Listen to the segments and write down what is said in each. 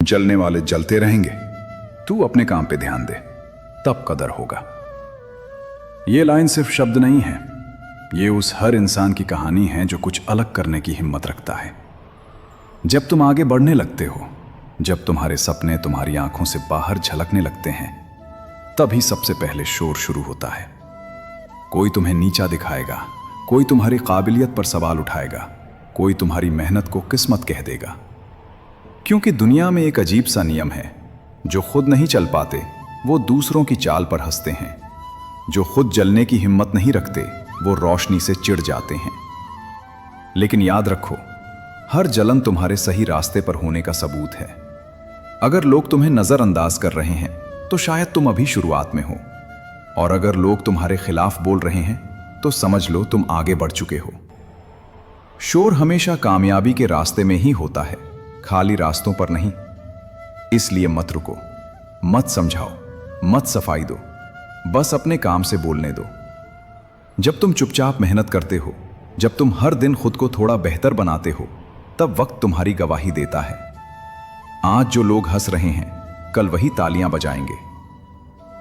जलने वाले जलते रहेंगे, तू अपने काम पे ध्यान दे, तब कदर होगा। ये लाइन सिर्फ शब्द नहीं है, ये उस हर इंसान की कहानी है जो कुछ अलग करने की हिम्मत रखता है। जब तुम आगे बढ़ने लगते हो, जब तुम्हारे सपने तुम्हारी आंखों से बाहर झलकने लगते हैं, तभी सबसे पहले शोर शुरू होता है। कोई तुम्हें नीचा दिखाएगा, कोई तुम्हारी काबिलियत पर सवाल उठाएगा, कोई तुम्हारी मेहनत को किस्मत कह देगा। क्योंकि दुनिया में एक अजीब सा नियम है, जो खुद नहीं चल पाते वो दूसरों की चाल पर हंसते हैं, जो खुद जलने की हिम्मत नहीं रखते वो रोशनी से चिढ़ जाते हैं। लेकिन याद रखो, हर जलन तुम्हारे सही रास्ते पर होने का सबूत है। अगर लोग तुम्हें नजरअंदाज कर रहे हैं तो शायद तुम अभी शुरुआत में हो, और अगर लोग तुम्हारे खिलाफ बोल रहे हैं तो समझ लो तुम आगे बढ़ चुके हो। शोर हमेशा कामयाबी के रास्ते में ही होता है, खाली रास्तों पर नहीं। इसलिए मत रुको, मत समझाओ, मत सफाई दो, बस अपने काम से बोलने दो। जब तुम चुपचाप मेहनत करते हो, जब तुम हर दिन खुद को थोड़ा बेहतर बनाते हो, तब वक्त तुम्हारी गवाही देता है। आज जो लोग हंस रहे हैं, कल वही तालियां बजाएंगे।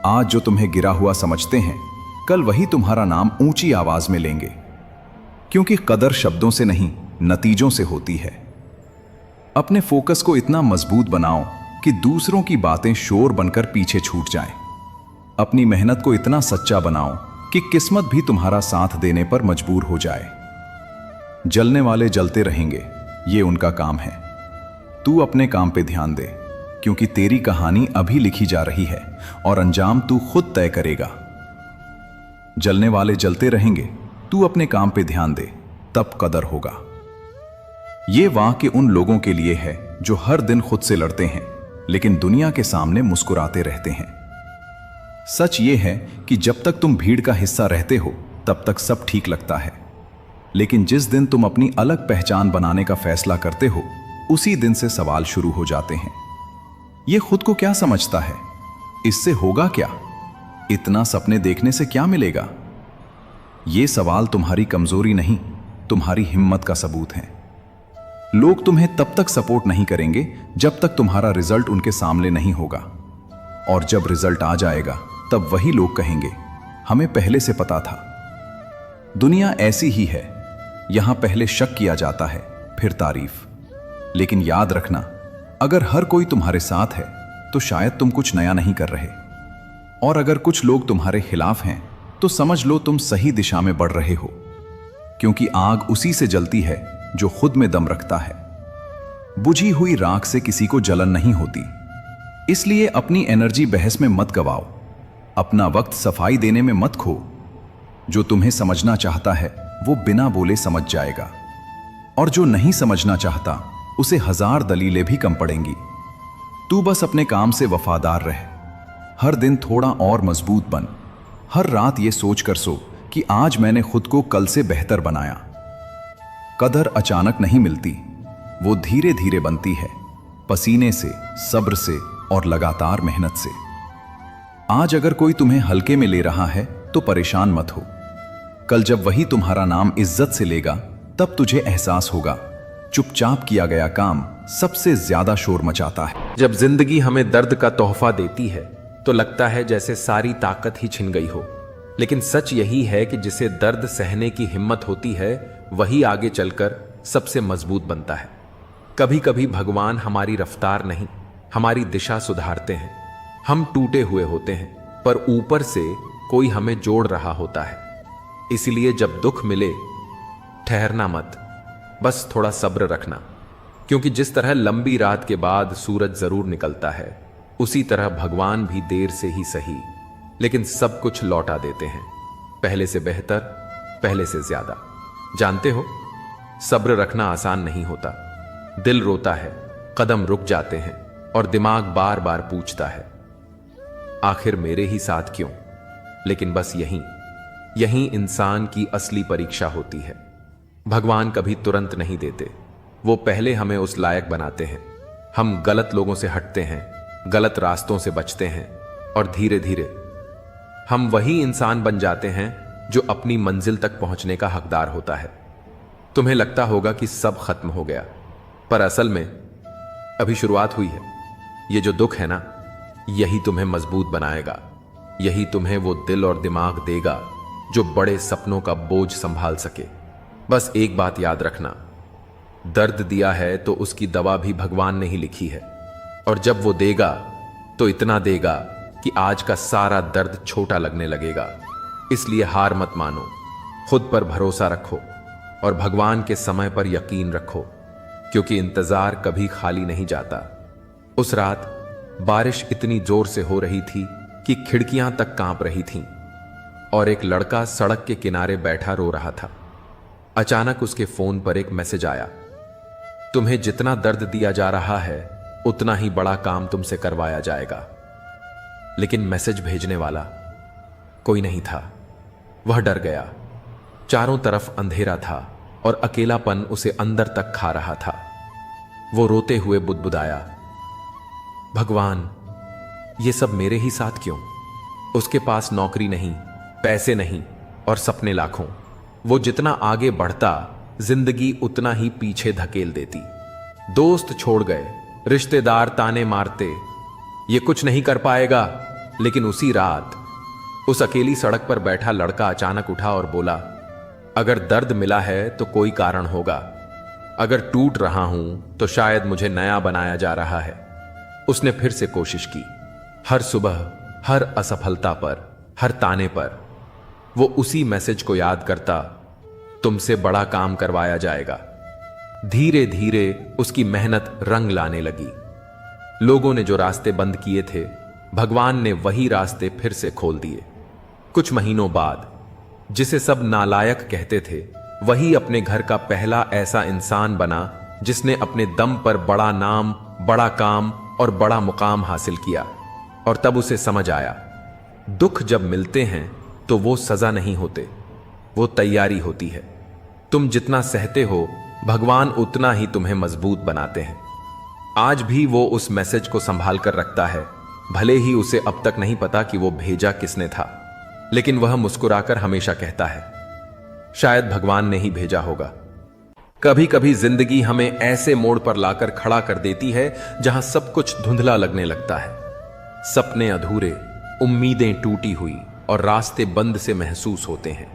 आज जो तुम्हें गिरा हुआ समझते हैं, कल वही तुम्हारा नाम ऊंची आवाज में लेंगे। क्योंकि कदर शब्दों से नहीं, नतीजों से होती है। अपने फोकस को इतना मजबूत बनाओ कि दूसरों की बातें शोर बनकर पीछे छूट जाएं। अपनी मेहनत को इतना सच्चा बनाओ कि किस्मत भी तुम्हारा साथ देने पर मजबूर हो जाए। जलने वाले जलते रहेंगे, ये उनका काम है। तू अपने काम पे ध्यान दे, क्योंकि तेरी कहानी अभी लिखी जा रही है और अंजाम तू खुद तय करेगा। जलने वाले जलते रहेंगे, तू अपने काम पे ध्यान दे, तब कदर होगा। ये वाक्य उन लोगों के लिए है जो हर दिन खुद से लड़ते हैं, लेकिन दुनिया के सामने मुस्कुराते रहते हैं। सच ये है कि जब तक तुम भीड़ का हिस्सा रहते हो, तब तक सब ठीक लगता है। लेकिन जिस दिन तुम अपनी अलग पहचान बनाने का फैसला करते हो, उसी दिन से सवाल शुरू हो जाते हैं। ये खुद को क्या समझता है? इससे होगा क्या? इतना सपने देखने से क्या मिलेगा? ये सवाल तुम्हारी कमजोरी नहीं, तुम्हारी हिम्मत का सबूत है। लोग तुम्हें तब तक सपोर्ट नहीं करेंगे जब तक तुम्हारा रिजल्ट उनके सामने नहीं होगा, और जब रिजल्ट आ जाएगा तब वही लोग कहेंगे, हमें पहले से पता था। दुनिया ऐसी ही है, यहां पहले शक किया जाता है, फिर तारीफ। लेकिन याद रखना, अगर हर कोई तुम्हारे साथ है तो शायद तुम कुछ नया नहीं कर रहे, और अगर कुछ लोग तुम्हारे खिलाफ हैं तो समझ लो तुम सही दिशा में बढ़ रहे हो। क्योंकि आग उसी से जलती है जो खुद में दम रखता है। बुझी हुई राख से किसी को जलन नहीं होती। इसलिए अपनी एनर्जी बहस में मत गवाओ, अपना वक्त सफाई देने में मत खो। जो तुम्हें समझना चाहता है वो बिना बोले समझ जाएगा, और जो नहीं समझना चाहता उसे 1000 दलीलें भी कम पड़ेंगी। तू बस अपने काम से वफादार रह, हर दिन थोड़ा और मजबूत बन। हर रात ये सोच कर सो कि आज मैंने खुद को कल से बेहतर बनाया। कदर अचानक नहीं मिलती, वो धीरे धीरे बनती है, पसीने से, सब्र से और लगातार मेहनत से। आज अगर कोई तुम्हें हल्के में ले रहा है तो परेशान मत हो। कल जब वही तुम्हारा नाम इज्जत से लेगा, तब तुझे एहसास होगा चुपचाप किया गया काम सबसे ज्यादा शोर मचाता है। जब जिंदगी हमें दर्द का तोहफा देती है तो लगता है जैसे सारी ताकत ही छिन गई हो, लेकिन सच यही है कि जिसे दर्द सहने की हिम्मत होती है वही आगे चलकर सबसे मजबूत बनता है। कभी कभी भगवान हमारी रफ्तार नहीं, हमारी दिशा सुधारते हैं। हम टूटे हुए होते हैं, पर ऊपर से कोई हमें जोड़ रहा होता है। इसलिए जब दुख मिले, ठहरना मत, बस थोड़ा सब्र रखना। क्योंकि जिस तरह लंबी रात के बाद सूरज जरूर निकलता है, उसी तरह भगवान भी देर से ही सही, लेकिन सब कुछ लौटा देते हैं, पहले से बेहतर, पहले से ज्यादा। जानते हो, सब्र रखना आसान नहीं होता। दिल रोता है, कदम रुक जाते हैं, और दिमाग बार बार पूछता है, आखिर मेरे ही साथ क्यों? लेकिन बस यहीं इंसान की असली परीक्षा होती है। भगवान कभी तुरंत नहीं देते, वो पहले हमें उस लायक बनाते हैं। हम गलत लोगों से हटते हैं, गलत रास्तों से बचते हैं, और धीरे धीरे हम वही इंसान बन जाते हैं जो अपनी मंजिल तक पहुंचने का हकदार होता है। तुम्हें लगता होगा कि सब खत्म हो गया, पर असल में अभी शुरुआत हुई है। ये जो दुख है ना, यही तुम्हें मजबूत बनाएगा। यही तुम्हें वो दिल और दिमाग देगा जो बड़े सपनों का बोझ संभाल सके। बस एक बात याद रखना, दर्द दिया है तो उसकी दवा भी भगवान ने ही लिखी है, और जब वो देगा तो इतना देगा कि आज का सारा दर्द छोटा लगने लगेगा। इसलिए हार मत मानो, खुद पर भरोसा रखो और भगवान के समय पर यकीन रखो, क्योंकि इंतजार कभी खाली नहीं जाता। उस रात बारिश इतनी जोर से हो रही थी कि खिड़कियां तक कांप रही थीं, और एक लड़का सड़क के किनारे बैठा रो रहा था। अचानक उसके फोन पर एक मैसेज आया, तुम्हें जितना दर्द दिया जा रहा है उतना ही बड़ा काम तुमसे करवाया जाएगा। लेकिन मैसेज भेजने वाला कोई नहीं था। वह डर गया। चारों तरफ अंधेरा था और अकेलापन उसे अंदर तक खा रहा था। वो रोते हुए बुदबुदाया, भगवान, ये सब मेरे ही साथ क्यों? उसके पास नौकरी नहीं, पैसे नहीं और सपने लाखों। वो जितना आगे बढ़ता जिंदगी उतना ही पीछे धकेल देती। दोस्त छोड़ गए, रिश्तेदार ताने मारते, ये कुछ नहीं कर पाएगा। लेकिन उसी रात उस अकेली सड़क पर बैठा लड़का अचानक उठा और बोला, अगर दर्द मिला है तो कोई कारण होगा। अगर टूट रहा हूं तो शायद मुझे नया बनाया जा रहा है। उसने फिर से कोशिश की। हर सुबह, हर असफलता पर, हर ताने पर वो उसी मैसेज को याद करता, तुमसे बड़ा काम करवाया जाएगा। धीरे धीरे उसकी मेहनत रंग लाने लगी। लोगों ने जो रास्ते बंद किए थे, भगवान ने वही रास्ते फिर से खोल दिए। कुछ महीनों बाद जिसे सब नालायक कहते थे, वही अपने घर का पहला ऐसा इंसान बना जिसने अपने दम पर बड़ा नाम, बड़ा काम और बड़ा मुकाम हासिल किया। और तब उसे समझ आया, दुख जब मिलते हैं तो वो सजा नहीं होते, वो तैयारी होती है। तुम जितना सहते हो, भगवान उतना ही तुम्हें मजबूत बनाते हैं। आज भी वो उस मैसेज को संभाल कर रखता है, भले ही उसे अब तक नहीं पता कि वो भेजा किसने था, लेकिन वह मुस्कुराकर हमेशा कहता है, शायद भगवान ने ही भेजा होगा। कभी कभी जिंदगी हमें ऐसे मोड़ पर लाकर खड़ा कर देती है जहां सब कुछ धुंधला लगने लगता है। सपने अधूरे, उम्मीदें टूटी हुई और रास्ते बंद से महसूस होते हैं।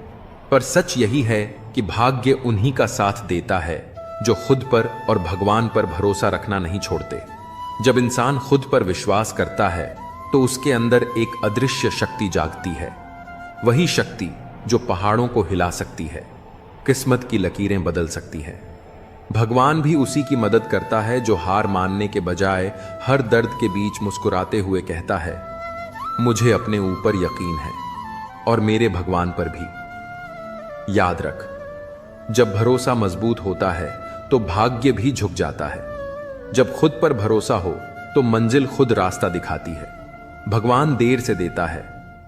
पर सच यही है कि भाग्य उन्हीं का साथ देता है जो खुद पर और भगवान पर भरोसा रखना नहीं छोड़ते। जब इंसान खुद पर विश्वास करता है तो उसके अंदर एक अदृश्य शक्ति जागती है। वही शक्ति जो पहाड़ों को हिला सकती है, किस्मत की लकीरें बदल सकती है। भगवान भी उसी की मदद करता है जो हार मानने के बजाय हर दर्द के बीच मुस्कुराते हुए कहता है, मुझे अपने ऊपर यकीन है और मेरे भगवान पर भी। याद रख, जब भरोसा मजबूत होता है तो भाग्य भी झुक जाता है। जब खुद पर भरोसा हो तो मंजिल खुद रास्ता दिखाती है। भगवान देर से देता है,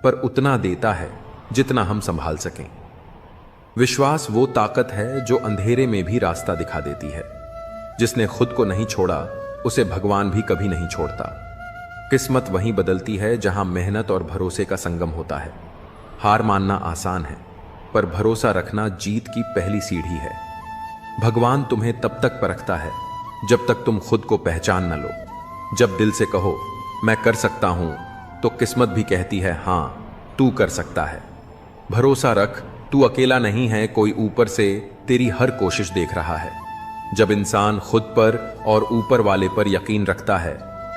पर उतना देता है जितना हम संभाल सकें। विश्वास वो ताकत है जो अंधेरे में भी रास्ता दिखा देती है। जिसने खुद को नहीं छोड़ा, उसे भगवान भी कभी नहीं छोड़ता। किस्मत वहीं बदलती है जहां मेहनत और भरोसे का संगम होता है। हार मानना आसान है, पर भरोसा रखना जीत की पहली सीढ़ी है। भगवान तुम्हें तब तक परखता है जब तक तुम खुद को पहचान न लो। जब दिल से कहो मैं कर सकता हूं, तो किस्मत भी कहती है हां, तू कर सकता है। भरोसा रख, तू अकेला नहीं है, कोई ऊपर से तेरी हर कोशिश देख रहा है। जब इंसान खुद पर और ऊपर वाले पर यकीन रखता है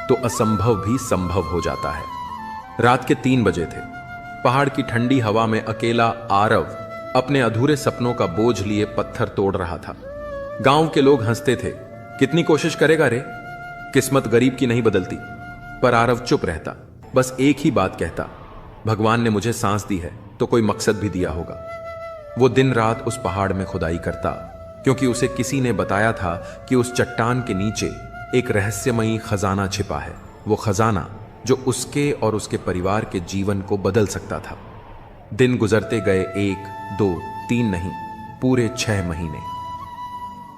तो असंभव भी संभव हो जाता है। रात के 3 बजे थे। पहाड़ की ठंडी हवा में अकेला आरव अपने अधूरे सपनों का बोझ लिए पत्थर तोड़ रहा था। गांव के लोग हंसते थे, कितनी कोशिश करेगा रे, किस्मत गरीब की नहीं बदलती। पर आरव चुप रहता, बस एक ही बात कहता, भगवान ने मुझे सांस दी है तो कोई मकसद भी दिया होगा। वो दिन रात उस पहाड़ में खुदाई करता, क्योंकि उसे किसी ने बताया था कि उस चट्टान के नीचे एक रहस्यमयी खजाना छिपा है। वो खजाना जो उसके और उसके परिवार के जीवन को बदल सकता था। दिन गुजरते गए, 1, 2, 3 नहीं, पूरे 6 महीने।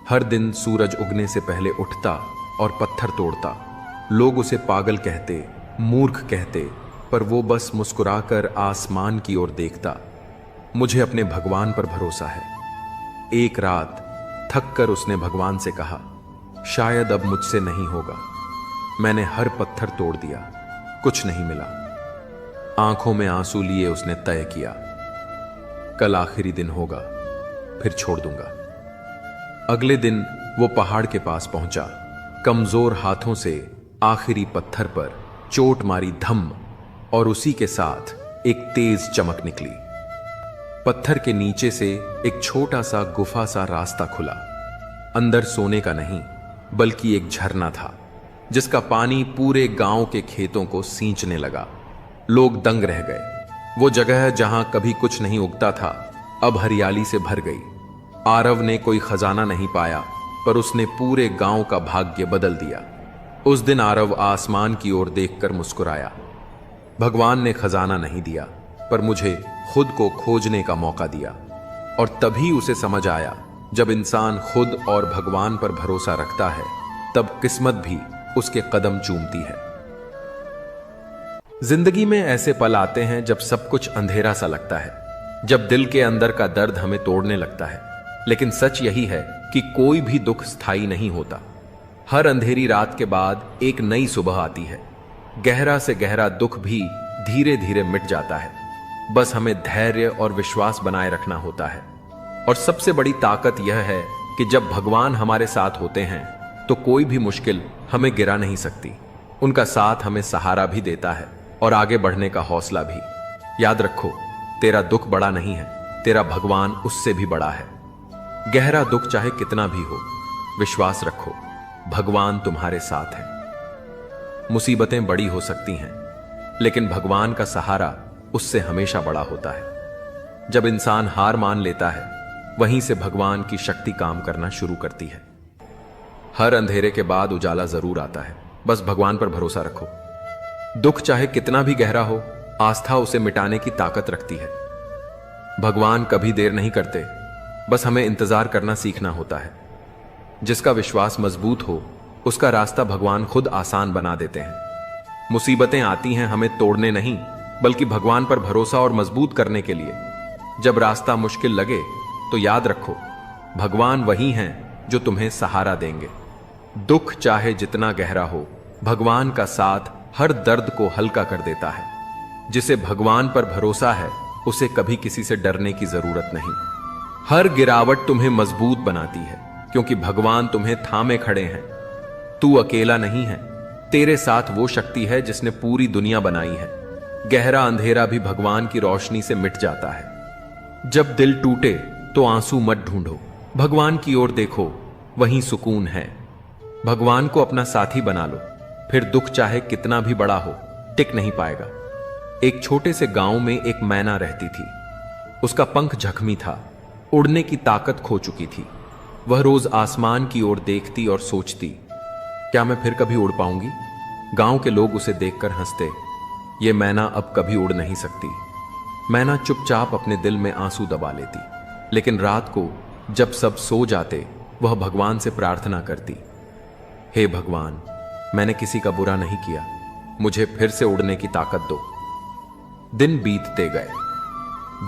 हर दिन सूरज उगने से पहले उठता और पत्थर तोड़ता। लोग उसे पागल कहते, मूर्ख कहते, पर वो बस मुस्कुराकर आसमान की ओर देखता। मुझे अपने भगवान पर भरोसा है। एक रात थक कर उसने भगवान से कहा, शायद अब मुझसे नहीं होगा, मैंने हर पत्थर तोड़ दिया, कुछ नहीं मिला। आंखों में आंसू लिए उसने तय किया, कल आखिरी दिन होगा, फिर छोड़ दूंगा। अगले दिन वो पहाड़ के पास पहुंचा। कमजोर हाथों से आखिरी पत्थर पर चोट मारी धम, और उसी के साथ एक तेज चमक निकली। पत्थर के नीचे से एक छोटा सा गुफा सा रास्ता खुला। अंदर सोने का नहीं, बल्कि एक झरना था, जिसका पानी पूरे गांव के खेतों को सींचने लगा। लोग दंग रह गए। वो जगह जहां कभी कुछ नहीं उगता था, अब हरियाली से भर गई। आरव ने कोई खजाना नहीं पाया, पर उसने पूरे गांव का भाग्य बदल दिया। उस दिन आरव आसमान की ओर देखकर मुस्कुराया। भगवान ने खजाना नहीं दिया, पर मुझे खुद को खोजने का मौका दिया। और तभी उसे समझ आया, जब इंसान खुद और भगवान पर भरोसा रखता है, तब किस्मत भी उसके कदम चूमती है। जिंदगी में ऐसे पल आते हैं जब सब कुछ अंधेरा सा लगता है, जब दिल के अंदर का दर्द हमें तोड़ने लगता है। लेकिन सच यही है कि कोई भी दुख स्थायी नहीं होता। हर अंधेरी रात के बाद एक नई सुबह आती है। गहरा से गहरा दुख भी धीरे धीरे मिट जाता है। बस हमें धैर्य और विश्वास बनाए रखना होता है। और सबसे बड़ी ताकत यह है कि जब भगवान हमारे साथ होते हैं, तो कोई भी मुश्किल हमें गिरा नहीं सकती। उनका साथ हमें सहारा भी देता है और आगे बढ़ने का हौसला भी। याद रखो, तेरा दुख बड़ा नहीं है, तेरा भगवान उससे भी बड़ा है। गहरा दुख चाहे कितना भी हो, विश्वास रखो, भगवान तुम्हारे साथ है। मुसीबतें बड़ी हो सकती हैं, लेकिन भगवान का सहारा उससे हमेशा बड़ा होता है। जब इंसान हार मान लेता है, वहीं से भगवान की शक्ति काम करना शुरू करती है। हर अंधेरे के बाद उजाला जरूर आता है, बस भगवान पर भरोसा रखो। दुख चाहे कितना भी गहरा हो, आस्था उसे मिटाने की ताकत रखती है। भगवान कभी देर नहीं करते, बस हमें इंतजार करना सीखना होता है। जिसका विश्वास मजबूत हो, उसका रास्ता भगवान खुद आसान बना देते हैं। मुसीबतें आती हैं हमें तोड़ने नहीं, बल्कि भगवान पर भरोसा और मजबूत करने के लिए। जब रास्ता मुश्किल लगे, तो याद रखो, भगवान वही हैं जो तुम्हें सहारा देंगे। दुख चाहे जितना गहरा हो, भगवान का साथ हर दर्द को हल्का कर देता है। जिसे भगवान पर भरोसा है, उसे कभी किसी से डरने की जरूरत नहीं। हर गिरावट तुम्हें मजबूत बनाती है, क्योंकि भगवान तुम्हें थामे खड़े हैं। तू अकेला नहीं है, तेरे साथ वो शक्ति है जिसने पूरी दुनिया बनाई है। गहरा अंधेरा भी भगवान की रोशनी से मिट जाता है। जब दिल टूटे तो आंसू मत ढूंढो, भगवान की ओर देखो, वहीं सुकून है। भगवान को अपना साथी बना लो, फिर दुख चाहे कितना भी बड़ा हो, टिक नहीं पाएगा। एक छोटे से गांव में एक मैना रहती थी। उसका पंख जख्मी था, उड़ने की ताकत खो चुकी थी। वह रोज आसमान की ओर देखती और सोचती, क्या मैं फिर कभी उड़ पाऊंगी? गांव के लोग उसे देखकर हंसते, ये मैना अब कभी उड़ नहीं सकती। मैना चुपचाप अपने दिल में आंसू दबा लेती, लेकिन रात को जब सब सो जाते, वह भगवान से प्रार्थना करती, हे भगवान, मैंने किसी का बुरा नहीं किया, मुझे फिर से उड़ने की ताकत दो। दिन बीतते गए।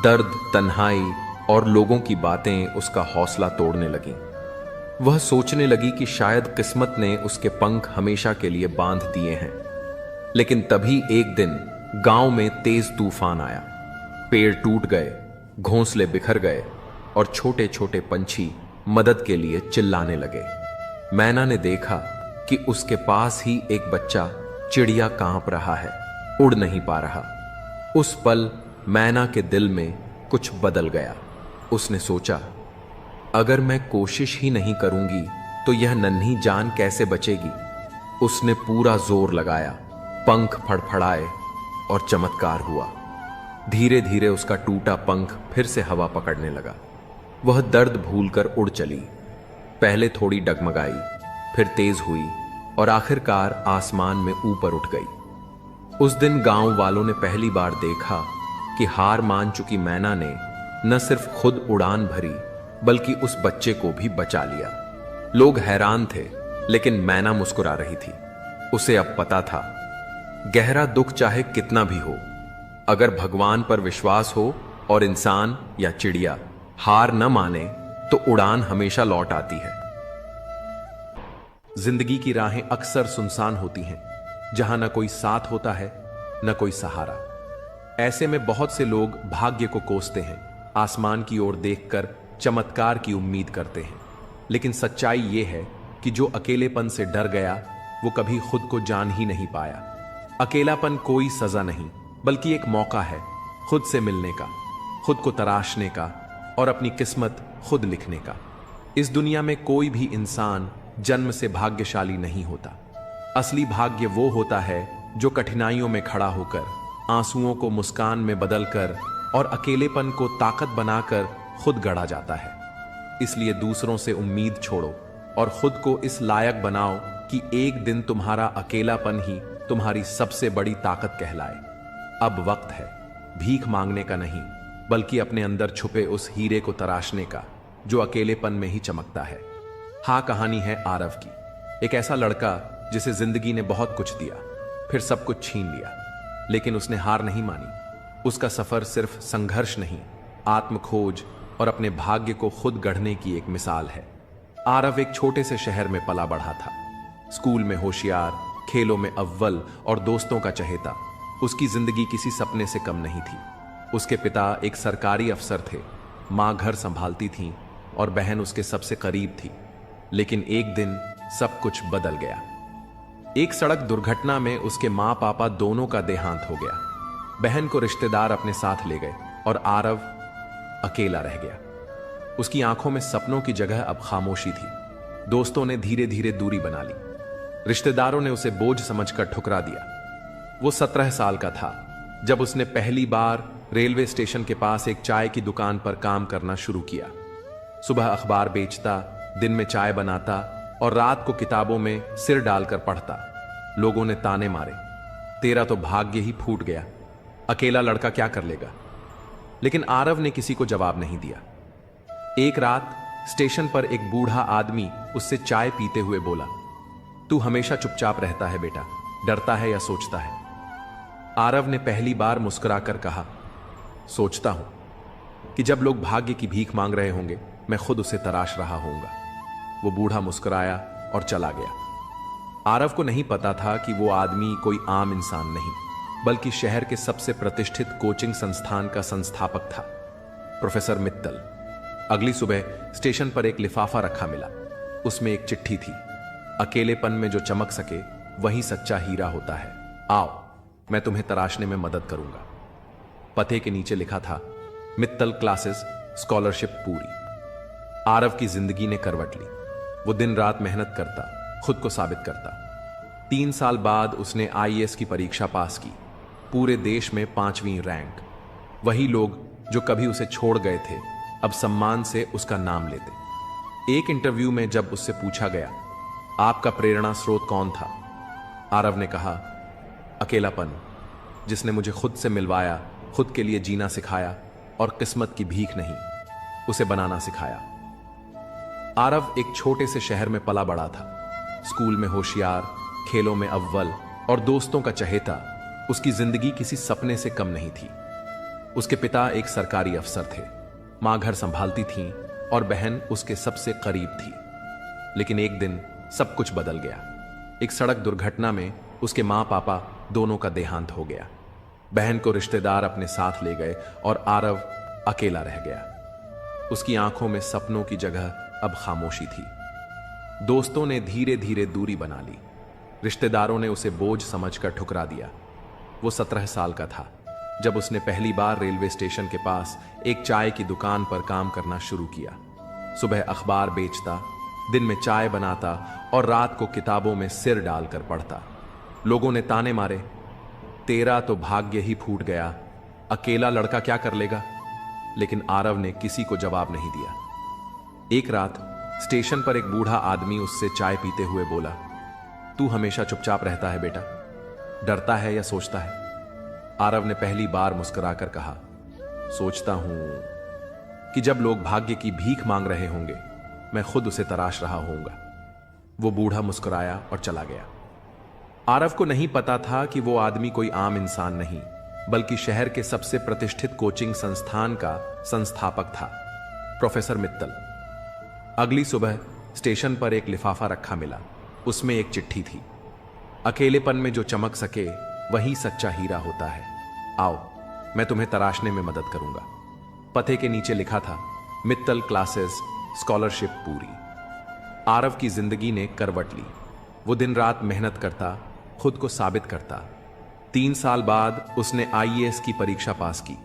दर्द, तन्हाई और लोगों की बातें उसका हौसला तोड़ने लगीं। वह सोचने लगी कि शायद किस्मत ने उसके पंख हमेशा के लिए बांध दिए हैं। लेकिन तभी एक दिन गांव में तेज तूफान आया। पेड़ टूट गए, घोंसले बिखर गए और छोटे छोटे पंछी मदद के लिए चिल्लाने लगे। मैना ने देखा कि उसके पास ही एक बच्चा चिड़िया कांप रहा है, उड़ नहीं पा रहा। उस पल मैना के दिल में कुछ बदल गया। उसने सोचा, अगर मैं कोशिश ही नहीं करूंगी तो यह नन्ही जान कैसे बचेगी। उसने पूरा जोर लगाया, पंख फड़फड़ाए और चमत्कार हुआ। धीरे धीरे उसका टूटा पंख फिर से हवा पकड़ने लगा। वह दर्द भूलकर उड़ चली। पहले थोड़ी डगमगाई, फिर तेज हुई और आखिरकार आसमान में ऊपर उठ गई। उस दिन गांव वालों ने पहली बार देखा कि हार मान चुकी मैना ने न सिर्फ खुद उड़ान भरी, बल्कि उस बच्चे को भी बचा लिया। लोग हैरान थे, लेकिन मैना मुस्कुरा रही थी। उसे अब पता था, गहरा दुख चाहे कितना भी हो, अगर भगवान पर विश्वास हो और इंसान या चिड़िया हार न माने, तो उड़ान हमेशा लौट आती है। जिंदगी की राहें अक्सर सुनसान होती हैं, जहां न कोई साथ होता है न कोई सहारा। ऐसे में बहुत से लोग भाग्य को कोसते हैं, आसमान की ओर देखकर चमत्कार की उम्मीद करते हैं। लेकिन सच्चाई यह है कि जो अकेलेपन से डर गया वो कभी खुद को जान ही नहीं पाया। अकेलापन कोई सजा नहीं, बल्कि एक मौका है खुद से मिलने का, खुद को तराशने का और अपनी किस्मत खुद लिखने का। इस दुनिया में कोई भी इंसान जन्म से भाग्यशाली नहीं होता। असली भाग्य वो होता है जो कठिनाइयों में खड़ा होकर, आंसुओं को मुस्कान में बदलकर और अकेलेपन को ताकत बनाकर खुद गढ़ा जाता है। इसलिए दूसरों से उम्मीद छोड़ो और खुद को इस लायक बनाओ कि एक दिन तुम्हारा अकेलापन ही तुम्हारी सबसे बड़ी ताकत कहलाए। अब वक्त है भीख मांगने का नहीं, बल्कि अपने अंदर छुपे उस हीरे को तराशने का जो अकेलेपन में ही चमकता है। हाँ, कहानी है आरव की। एक ऐसा लड़का जिसे जिंदगी ने बहुत कुछ दिया, फिर सब कुछ छीन लिया, लेकिन उसने हार नहीं मानी। उसका सफर सिर्फ संघर्ष नहीं, आत्मखोज और अपने भाग्य को खुद गढ़ने की एक मिसाल है। आरव एक छोटे से शहर में पला बढ़ा था। स्कूल में होशियार, खेलों में अव्वल और दोस्तों का चहेता। उसकी जिंदगी किसी सपने से कम नहीं थी। उसके पिता एक सरकारी अफसर थे, मां घर संभालती थी और बहन उसके सबसे करीब थी। लेकिन एक दिन सब कुछ बदल गया। एक सड़क दुर्घटना में उसके मां पापा दोनों का देहांत हो गया। बहन को रिश्तेदार अपने साथ ले गए और आरव अकेला रह गया। उसकी आंखों में सपनों की जगह अब खामोशी थी। दोस्तों ने धीरे धीरे दूरी बना ली, रिश्तेदारों ने उसे बोझ समझकर ठुकरा दिया। वो 17 साल का था जब उसने पहली बार रेलवे स्टेशन के पास एक चाय की दुकान पर काम करना शुरू किया। सुबह अखबार बेचता, दिन में चाय बनाता और रात को किताबों में सिर डालकर पढ़ता। लोगों ने ताने मारे, तेरा तो भाग्य ही फूट गया, अकेला लड़का क्या कर लेगा। लेकिन आरव ने किसी को जवाब नहीं दिया। एक रात स्टेशन पर एक बूढ़ा आदमी उससे चाय पीते हुए बोला, तू हमेशा चुपचाप रहता है बेटा, डरता है या सोचता है। आरव ने पहली बार मुस्कुराकर कहा, सोचता हूं कि जब लोग भाग्य की भीख मांग रहे होंगे मैं खुद उसे तराश रहा होऊंगा। वो बूढ़ा मुस्कुराया और चला गया। आरव को नहीं पता था कि वो आदमी कोई आम इंसान नहीं, बल्कि शहर के सबसे प्रतिष्ठित कोचिंग संस्थान का संस्थापक था, प्रोफेसर मित्तल। अगली सुबह स्टेशन पर एक लिफाफा रखा मिला। उसमें एक चिट्ठी थी, अकेलेपन में जो चमक सके वही सच्चा हीरा होता है, आओ मैं तुम्हें तराशने में मदद करूंगा। पते के नीचे लिखा था, मित्तल क्लासेस, स्कॉलरशिप पूरी। आरव की जिंदगी ने करवट ली। वो दिन रात मेहनत करता, खुद को साबित करता। 3 साल बाद उसने आईएएस की परीक्षा पास की, पूरे देश में 5वीं रैंक। वही लोग जो कभी उसे छोड़ गए थे अब सम्मान से उसका नाम लेते। एक इंटरव्यू में जब उससे पूछा गया, आपका प्रेरणा स्रोत कौन था, आरव ने कहा, अकेलापन, जिसने मुझे खुद से मिलवाया, खुद के लिए जीना सिखाया और किस्मत की भीख नहीं, उसे बनाना सिखाया। आरव एक छोटे से शहर में पला बड़ा था। स्कूल में होशियार, खेलों में अव्वल और दोस्तों का चहेता। उसकी जिंदगी किसी सपने से कम नहीं थी। उसके पिता एक सरकारी अफसर थे, मां घर संभालती थी और बहन उसके सबसे करीब थी। लेकिन एक दिन सब कुछ बदल गया। एक सड़क दुर्घटना में उसके मां पापा दोनों का देहांत हो गया। बहन को रिश्तेदार अपने साथ ले गए और आरव अकेला रह गया। उसकी आंखों में सपनों की जगह अब खामोशी थी। दोस्तों ने धीरे धीरे दूरी बना ली, रिश्तेदारों ने उसे बोझ समझकर ठुकरा दिया। वो 17 साल का था जब उसने पहली बार रेलवे स्टेशन के पास एक चाय की दुकान पर काम करना शुरू किया। सुबह अखबार बेचता, दिन में चाय बनाता और रात को किताबों में सिर डालकर पढ़ता। लोगों ने ताने मारे, तेरा तो भाग्य ही फूट गया, अकेला लड़का क्या कर लेगा। लेकिन आरव ने किसी को जवाब नहीं दिया। एक रात स्टेशन पर एक बूढ़ा आदमी उससे चाय पीते हुए बोला, तू हमेशा चुपचाप रहता है बेटा, डरता है या सोचता है। आरव ने पहली बार मुस्कुराकर कहा, सोचता हूं कि जब लोग भाग्य की भीख मांग रहे होंगे मैं खुद उसे तराश रहा होऊंगा। वो बूढ़ा मुस्कुराया और चला गया। आरव को नहीं पता था कि वो आदमी कोई आम इंसान नहीं, बल्कि शहर के सबसे प्रतिष्ठित कोचिंग संस्थान का संस्थापक था, प्रोफेसर मित्तल। अगली सुबह स्टेशन पर एक लिफाफा रखा मिला। उसमें एक चिट्ठी थी। अकेलेपन में जो चमक सके वही सच्चा हीरा होता है। आओ, मैं तुम्हें तराशने में मदद करूंगा। पते के नीचे लिखा था, मित्तल क्लासेस, स्कॉलरशिप पूरी। आरव की जिंदगी ने करवट ली। वो दिन रात मेहनत करता, खुद को साबित करता। 3 साल बाद उसने आईएएस की परीक्षा पास की,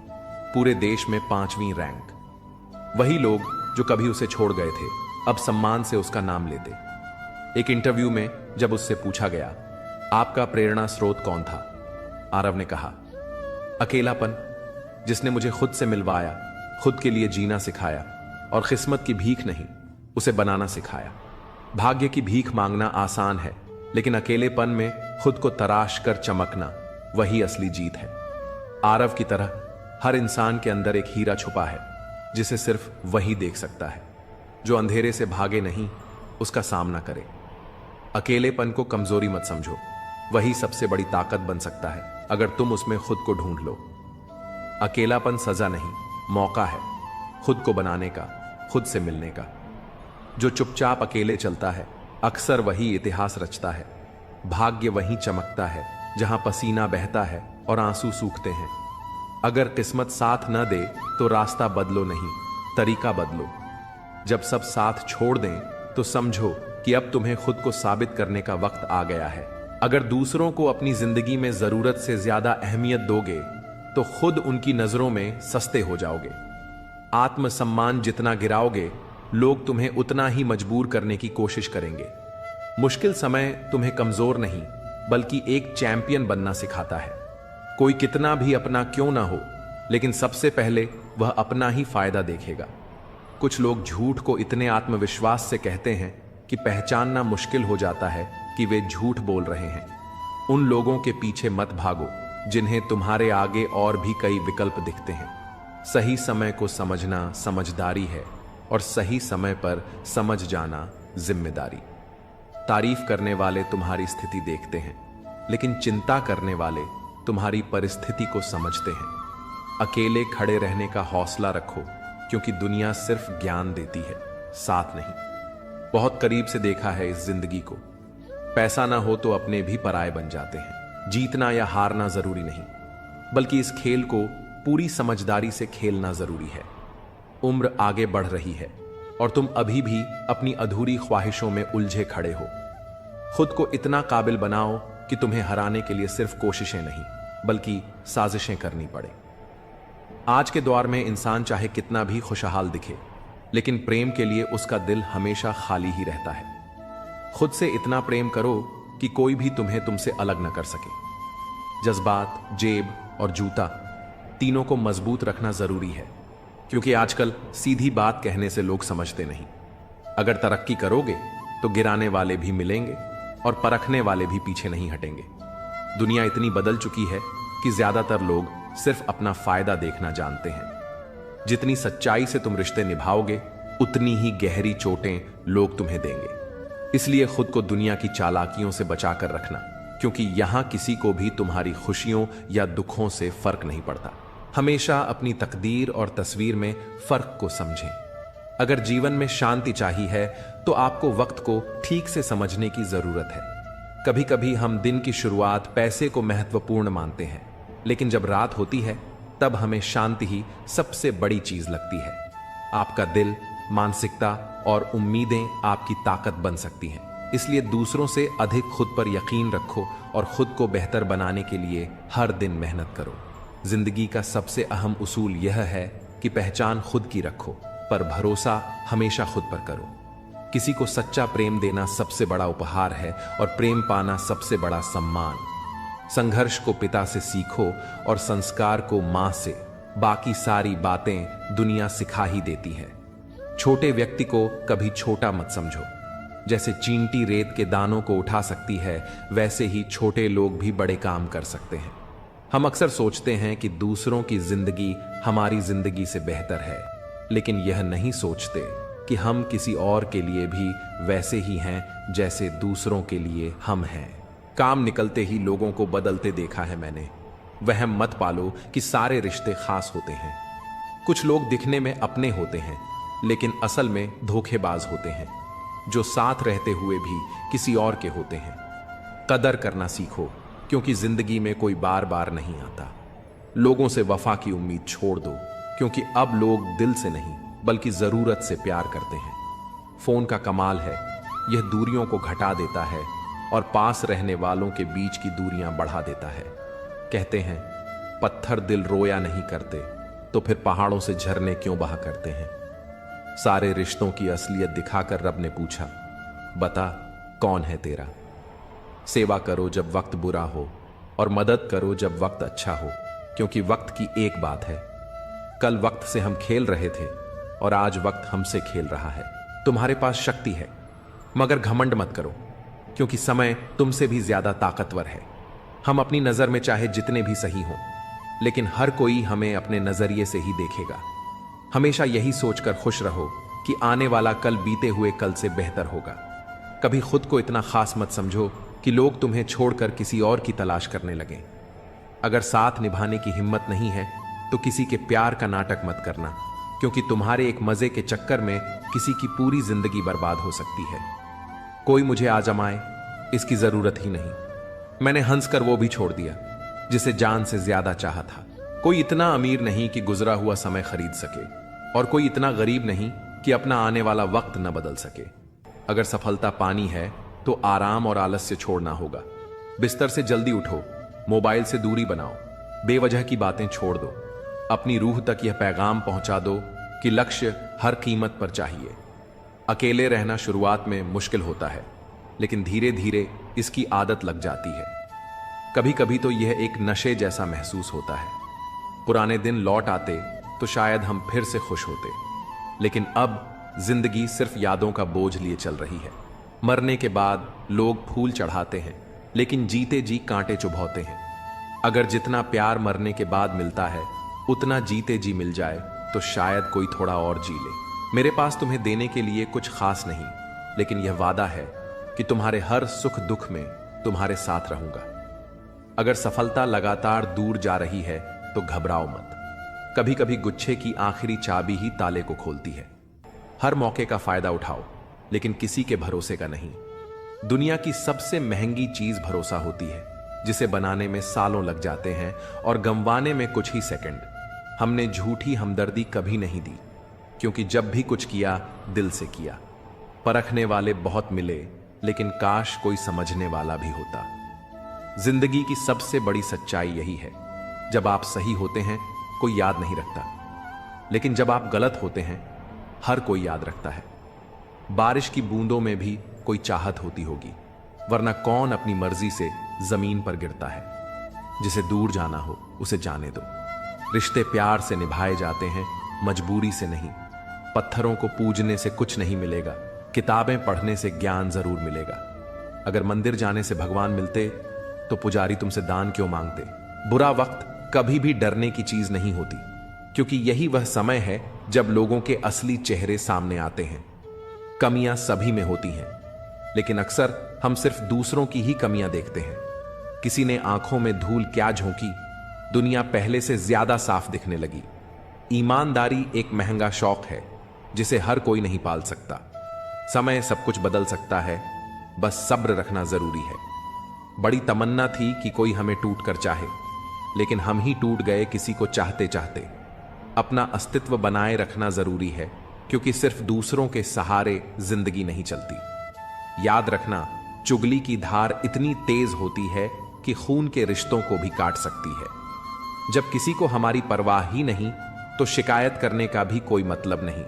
पूरे देश में 5वीं रैंक। वही लोग जो कभी उसे छोड़ गए थे अब सम्मान से उसका नाम लेते। एक इंटरव्यू में जब उससे पूछा गया, आपका प्रेरणा स्रोत कौन था, आरव ने कहा, अकेलापन, जिसने मुझे खुद से मिलवाया, खुद के लिए जीना सिखाया और किस्मत की भीख नहीं, उसे बनाना सिखाया। भाग्य की भीख मांगना आसान है, लेकिन अकेलेपन में खुद को तराश कर चमकना वही असली जीत है। आरव की तरह हर इंसान के अंदर एक हीरा छुपा है, जिसे सिर्फ वही देख सकता है। जो अंधेरे से भागे नहीं, उसका सामना करे। अकेलेपन को कमजोरी मत समझो, वही सबसे बड़ी ताकत बन सकता है अगर तुम उसमें खुद को ढूंढ लो। अकेलापन सजा नहीं, मौका है खुद को बनाने का, खुद से मिलने का। जो चुपचाप अकेले चलता है अक्सर वही इतिहास रचता है। भाग्य वहीं चमकता है जहां पसीना बहता है और आंसू सूखते हैं। अगर किस्मत साथ न दे तो रास्ता बदलो नहीं, तरीका बदलो। जब सब साथ छोड़ दें तो समझो कि अब तुम्हें खुद को साबित करने का वक्त आ गया है। अगर दूसरों को अपनी जिंदगी में जरूरत से ज्यादा अहमियत दोगे तो खुद उनकी नजरों में सस्ते हो जाओगे। आत्मसम्मान जितना गिराओगे, लोग तुम्हें उतना ही मजबूर करने की कोशिश करेंगे। मुश्किल समय तुम्हें कमजोर नहीं बल्कि एक चैंपियन बनना सिखाता है। कोई कितना भी अपना क्यों ना हो, लेकिन सबसे पहले वह अपना ही फायदा देखेगा। कुछ लोग झूठ को इतने आत्मविश्वास से कहते हैं कि पहचानना मुश्किल हो जाता है कि वे झूठ बोल रहे हैं। उन लोगों के पीछे मत भागो जिन्हें तुम्हारे आगे और भी कई विकल्प दिखते हैं। सही समय को समझना समझदारी है और सही समय पर समझ जाना जिम्मेदारी। तारीफ करने वाले तुम्हारी स्थिति देखते हैं, लेकिन चिंता करने वाले तुम्हारी परिस्थिति को समझते हैं। अकेले खड़े रहने का हौसला रखो, क्योंकि दुनिया सिर्फ ज्ञान देती है, साथ नहीं। बहुत करीब से देखा है इस जिंदगी को। पैसा ना हो तो अपने भी पराये बन जाते हैं। जीतना या हारना जरूरी नहीं, बल्कि इस खेल को पूरी समझदारी से खेलना जरूरी है। उम्र आगे बढ़ रही है और तुम अभी भी अपनी अधूरी ख्वाहिशों में उलझे खड़े हो। खुद को इतना काबिल बनाओ कि तुम्हें हराने के लिए सिर्फ कोशिशें नहीं बल्कि साजिशें करनी पड़े। आज के दौर में इंसान चाहे कितना भी खुशहाल दिखे, लेकिन प्रेम के लिए उसका दिल हमेशा खाली ही रहता है। खुद से इतना प्रेम करो कि कोई भी तुम्हें तुमसे अलग न कर सके। जज्बात, जेब और जूता तीनों को मजबूत रखना जरूरी है, क्योंकि आजकल सीधी बात कहने से लोग समझते नहीं। अगर तरक्की करोगे तो गिराने वाले भी मिलेंगे और परखने वाले भी पीछे नहीं हटेंगे। दुनिया इतनी बदल चुकी है कि ज्यादातर लोग सिर्फ अपना फायदा देखना जानते हैं। जितनी सच्चाई से तुम रिश्ते निभाओगे, उतनी ही गहरी चोटें लोग तुम्हें देंगे। इसलिए खुद को दुनिया की चालाकियों से बचाकर रखना, क्योंकि यहां किसी को भी तुम्हारी खुशियों या दुखों से फर्क नहीं पड़ता। हमेशा अपनी तकदीर और तस्वीर में फर्क को समझें। अगर जीवन में शांति चाहिए है तो आपको वक्त को ठीक से समझने की जरूरत है। कभी कभी हम दिन की शुरुआत पैसे को महत्वपूर्ण मानते हैं, लेकिन जब रात होती है तब हमें शांति ही सबसे बड़ी चीज लगती है। आपका दिल, मानसिकता और उम्मीदें आपकी ताकत बन सकती हैं। इसलिए दूसरों से अधिक खुद पर यकीन रखो और खुद को बेहतर बनाने के लिए हर दिन मेहनत करो। जिंदगी का सबसे अहम उसूल यह है कि पहचान खुद की रखो, पर भरोसा हमेशा खुद पर करो। किसी को सच्चा प्रेम देना सबसे बड़ा उपहार है और प्रेम पाना सबसे बड़ा सम्मान। संघर्ष को पिता से सीखो और संस्कार को मां से। बाकी सारी बातें दुनिया सिखा ही देती है। छोटे व्यक्ति को कभी छोटा मत समझो। जैसे चींटी रेत के दानों को उठा सकती है, वैसे ही छोटे लोग भी बड़े काम कर सकते हैं। हम अक्सर सोचते हैं कि दूसरों की जिंदगी हमारी जिंदगी से बेहतर है, लेकिन यह नहीं सोचते कि हम किसी और के लिए भी वैसे ही हैं जैसे दूसरों के लिए हम हैं। काम निकलते ही लोगों को बदलते देखा है मैंने। वहम मत पालो कि सारे रिश्ते खास होते हैं। कुछ लोग दिखने में अपने होते हैं, लेकिन असल में धोखेबाज होते हैं। जो साथ रहते हुए भी किसी और के होते हैं। कदर करना सीखो, क्योंकि जिंदगी में कोई बार बार नहीं आता। लोगों से वफा की उम्मीद छोड़ दो, क्योंकि अब लोग दिल से नहीं बल्कि जरूरत से प्यार करते हैं। फोन का कमाल है, यह दूरियों को घटा देता है और पास रहने वालों के बीच की दूरियां बढ़ा देता है। कहते हैं पत्थर दिल रोया नहीं करते, तो फिर पहाड़ों से झरने क्यों बहा करते हैं। सारे रिश्तों की असलियत दिखाकर रब ने पूछा, बता कौन है तेरा। सेवा करो जब वक्त बुरा हो और मदद करो जब वक्त अच्छा हो, क्योंकि वक्त की एक बात है, कल वक्त से हम खेल रहे थे और आज वक्त हमसे खेल रहा है। तुम्हारे पास शक्ति है, मगर घमंड मत करो, क्योंकि समय तुमसे भी ज्यादा ताकतवर है। हम अपनी नजर में चाहे जितने भी सही हों, लेकिन हर कोई हमें अपने नजरिए से ही देखेगा। हमेशा यही सोचकर खुश रहो कि आने वाला कल बीते हुए कल से बेहतर होगा। कभी खुद को इतना खास मत समझो कि लोग तुम्हें छोड़कर किसी और की तलाश करने लगें। अगर साथ निभाने की हिम्मत नहीं है तो किसी के प्यार का नाटक मत करना, क्योंकि तुम्हारे एक मजे के चक्कर में किसी की पूरी जिंदगी बर्बाद हो सकती है। कोई मुझे आजमाए इसकी जरूरत ही नहीं। मैंने हंसकर वो भी छोड़ दिया जिसे जान से ज्यादा चाहा था। कोई इतना अमीर नहीं कि गुजरा हुआ समय खरीद सके, और कोई इतना गरीब नहीं कि अपना आने वाला वक्त न बदल सके। अगर सफलता पानी है तो आराम और आलस्य छोड़ना होगा। बिस्तर से जल्दी उठो, मोबाइल से दूरी बनाओ, बेवजह की बातें छोड़ दो। अपनी रूह तक यह पैगाम पहुंचा दो कि लक्ष्य हर कीमत पर चाहिए। अकेले रहना शुरुआत में मुश्किल होता है, लेकिन धीरे धीरे इसकी आदत लग जाती है। कभी कभी तो यह एक नशे जैसा महसूस होता है। पुराने दिन लौट आते तो शायद हम फिर से खुश होते, लेकिन अब जिंदगी सिर्फ यादों का बोझ लिए चल रही है। मरने के बाद लोग फूल चढ़ाते हैं, लेकिन जीते जी कांटे चुभौते हैं। अगर जितना प्यार मरने के बाद मिलता है उतना जीते जी मिल जाए तो शायद कोई थोड़ा और जी ले। मेरे पास तुम्हें देने के लिए कुछ खास नहीं, लेकिन यह वादा है कि तुम्हारे हर सुख दुख में तुम्हारे साथ रहूंगा। अगर सफलता लगातार दूर जा रही है तो घबराओ मत। कभी कभी गुच्छे की आखिरी चाबी ही ताले को खोलती है। हर मौके का फायदा उठाओ, लेकिन किसी के भरोसे का नहीं। दुनिया की सबसे महंगी चीज भरोसा होती है, जिसे बनाने में सालों लग जाते हैं और गंवाने में कुछ ही सेकंड। हमने झूठी हमदर्दी कभी नहीं दी, क्योंकि जब भी कुछ किया दिल से किया। परखने वाले बहुत मिले, लेकिन काश कोई समझने वाला भी होता। जिंदगी की सबसे बड़ी सच्चाई यही है, जब आप सही होते हैं कोई याद नहीं रखता, लेकिन जब आप गलत होते हैं हर कोई याद रखता है। बारिश की बूंदों में भी कोई चाहत होती होगी, वरना कौन अपनी मर्जी से जमीन पर गिरता है। जिसे दूर जाना हो उसे जाने दो। रिश्ते प्यार से निभाए जाते हैं, मजबूरी से नहीं। पत्थरों को पूजने से कुछ नहीं मिलेगा, किताबें पढ़ने से ज्ञान जरूर मिलेगा। अगर मंदिर जाने से भगवान मिलते तो पुजारी तुमसे दान क्यों मांगते। बुरा वक्त कभी भी डरने की चीज नहीं होती, क्योंकि यही वह समय है जब लोगों के असली चेहरे सामने आते हैं। कमियां सभी में होती हैं, लेकिन अक्सर हम सिर्फ दूसरों की ही कमियां देखते हैं। किसी ने आंखों में धूल क्या झोंकी, दुनिया पहले से ज्यादा साफ दिखने लगी। ईमानदारी एक महंगा शौक है जिसे हर कोई नहीं पाल सकता। समय सब कुछ बदल सकता है, बस सब्र रखना जरूरी है। बड़ी तमन्ना थी कि कोई हमें टूट कर चाहे, लेकिन हम ही टूट गए किसी को चाहते चाहते। अपना अस्तित्व बनाए रखना जरूरी है, क्योंकि सिर्फ दूसरों के सहारे जिंदगी नहीं चलती। याद रखना, चुगली की धार इतनी तेज होती है कि खून के रिश्तों को भी काट सकती है। जब किसी को हमारी परवाह ही नहीं तो शिकायत करने का भी कोई मतलब नहीं।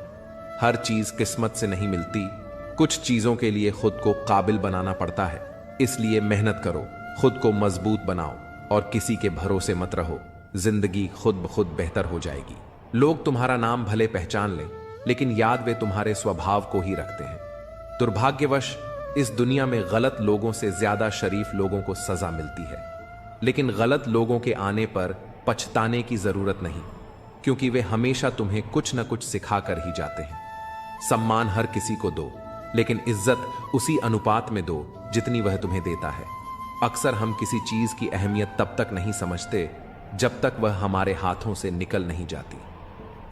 हर चीज किस्मत से नहीं मिलती, कुछ चीजों के लिए खुद को काबिल बनाना पड़ता है। इसलिए मेहनत करो, खुद को मजबूत बनाओ और किसी के भरोसे मत रहो। जिंदगी खुद ब खुद बेहतर हो जाएगी। लोग तुम्हारा नाम भले पहचान लें, लेकिन याद वे तुम्हारे स्वभाव को ही रखते हैं। दुर्भाग्यवश इस दुनिया में गलत लोगों से ज्यादा शरीफ लोगों को सजा मिलती है, लेकिन गलत लोगों के आने पर पछताने की जरूरत नहीं, क्योंकि वे हमेशा तुम्हें कुछ न कुछ सिखा कर ही जाते हैं। सम्मान हर किसी को दो, लेकिन इज्जत उसी अनुपात में दो जितनी वह तुम्हें देता है। अक्सर हम किसी चीज की अहमियत तब तक नहीं समझते जब तक वह हमारे हाथों से निकल नहीं जाती।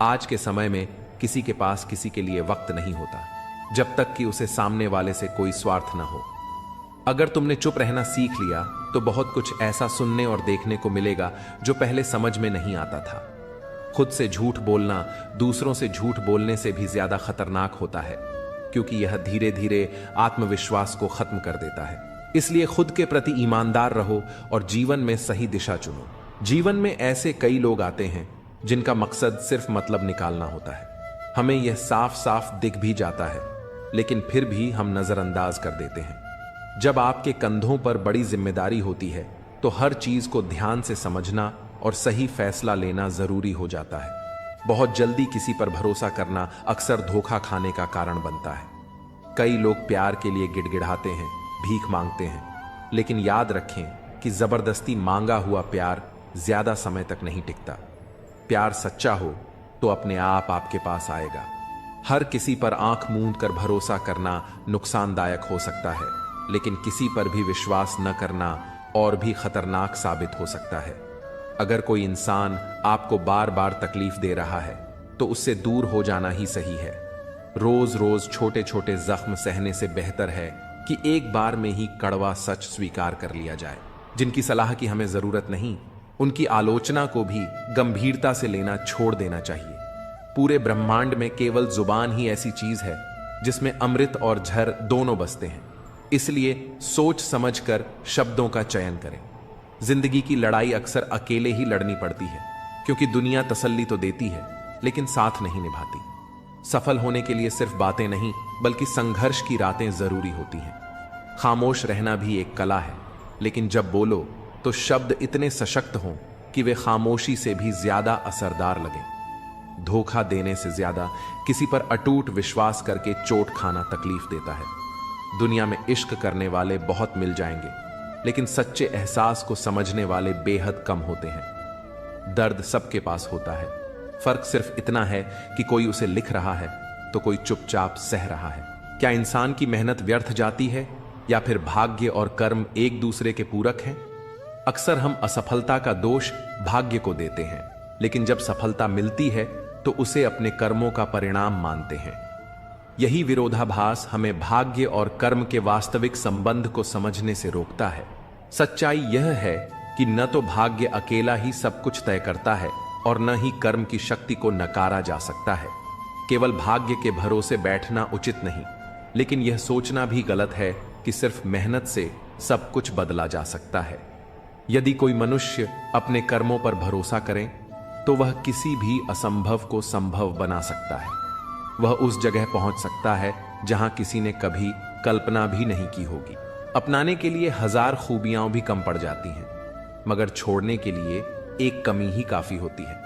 आज के समय में किसी के पास किसी के लिए वक्त नहीं होता। जब तक कि उसे सामने वाले से कोई स्वार्थ न हो। अगर तुमने चुप रहना सीख लिया तो बहुत कुछ ऐसा सुनने और देखने को मिलेगा जो पहले समझ में नहीं आता था। खुद से झूठ बोलना दूसरों से झूठ बोलने से भी ज्यादा खतरनाक होता है, क्योंकि यह धीरे धीरे आत्मविश्वास को खत्म कर देता है। इसलिए खुद के प्रति ईमानदार रहो और जीवन में सही दिशा चुनो। जीवन में ऐसे कई लोग आते हैं जिनका मकसद सिर्फ मतलब निकालना होता है। हमें यह साफ साफ दिख भी जाता है, लेकिन फिर भी हम नजरअंदाज कर देते हैं। जब आपके कंधों पर बड़ी जिम्मेदारी होती है तो हर चीज को ध्यान से समझना और सही फैसला लेना जरूरी हो जाता है। बहुत जल्दी किसी पर भरोसा करना अक्सर धोखा खाने का कारण बनता है। कई लोग प्यार के लिए गिड़गिड़ाते हैं, भीख मांगते हैं, लेकिन याद रखें कि जबरदस्ती मांगा हुआ प्यार ज्यादा समय तक नहीं टिकता। प्यार सच्चा हो तो अपने आप आपके पास आएगा। हर किसी पर आंख मूंद कर भरोसा करना नुकसानदायक हो सकता है, लेकिन किसी पर भी विश्वास न करना और भी खतरनाक साबित हो सकता है। अगर कोई इंसान आपको बार बार तकलीफ दे रहा है तो उससे दूर हो जाना ही सही है। रोज रोज छोटे छोटे जख्म सहने से बेहतर है कि एक बार में ही कड़वा सच स्वीकार कर लिया जाए। जिनकी सलाह की हमें जरूरत नहीं, उनकी आलोचना को भी गंभीरता से लेना छोड़ देना चाहिए। पूरे ब्रह्मांड में केवल जुबान ही ऐसी चीज है जिसमें अमृत और झर दोनों बसते हैं। इसलिए सोच समझकर शब्दों का चयन करें। जिंदगी की लड़ाई अक्सर अकेले ही लड़नी पड़ती है, क्योंकि दुनिया तसल्ली तो देती है लेकिन साथ नहीं निभाती। सफल होने के लिए सिर्फ बातें नहीं बल्कि संघर्ष की रातें जरूरी होती हैं। खामोश रहना भी एक कला है, लेकिन जब बोलो तो शब्द इतने सशक्त हों कि वे खामोशी से भी ज्यादा असरदार लगें। धोखा देने से ज्यादा किसी पर अटूट विश्वास करके चोट खाना तकलीफ देता है। दुनिया में इश्क करने वाले बहुत मिल जाएंगे, लेकिन सच्चे एहसास को समझने वाले बेहद कम होते हैं। दर्द सबके पास होता है, फर्क सिर्फ इतना है कि कोई उसे लिख रहा है तो कोई चुपचाप सह रहा है। क्या इंसान की मेहनत व्यर्थ जाती है या फिर भाग्य और कर्म एक दूसरे के पूरक हैं? अक्सर हम असफलता का दोष भाग्य को देते हैं, लेकिन जब सफलता मिलती है तो उसे अपने कर्मों का परिणाम मानते हैं। यही विरोधाभास हमें भाग्य और कर्म के वास्तविक संबंध को समझने से रोकता है। सच्चाई यह है कि न तो भाग्य अकेला ही सब कुछ तय करता है और न ही कर्म की शक्ति को नकारा जा सकता है। केवल भाग्य के भरोसे बैठना उचित नहीं, लेकिन यह सोचना भी गलत है कि सिर्फ मेहनत से सब कुछ बदला जा सकता है। यदि कोई मनुष्य अपने कर्मों पर भरोसा करे तो वह किसी भी असंभव को संभव बना सकता है। वह उस जगह पहुंच सकता है जहां किसी ने कभी कल्पना भी नहीं की होगी। अपनाने के लिए हजार खूबियां भी कम पड़ जाती हैं, मगर छोड़ने के लिए एक कमी ही काफी होती है।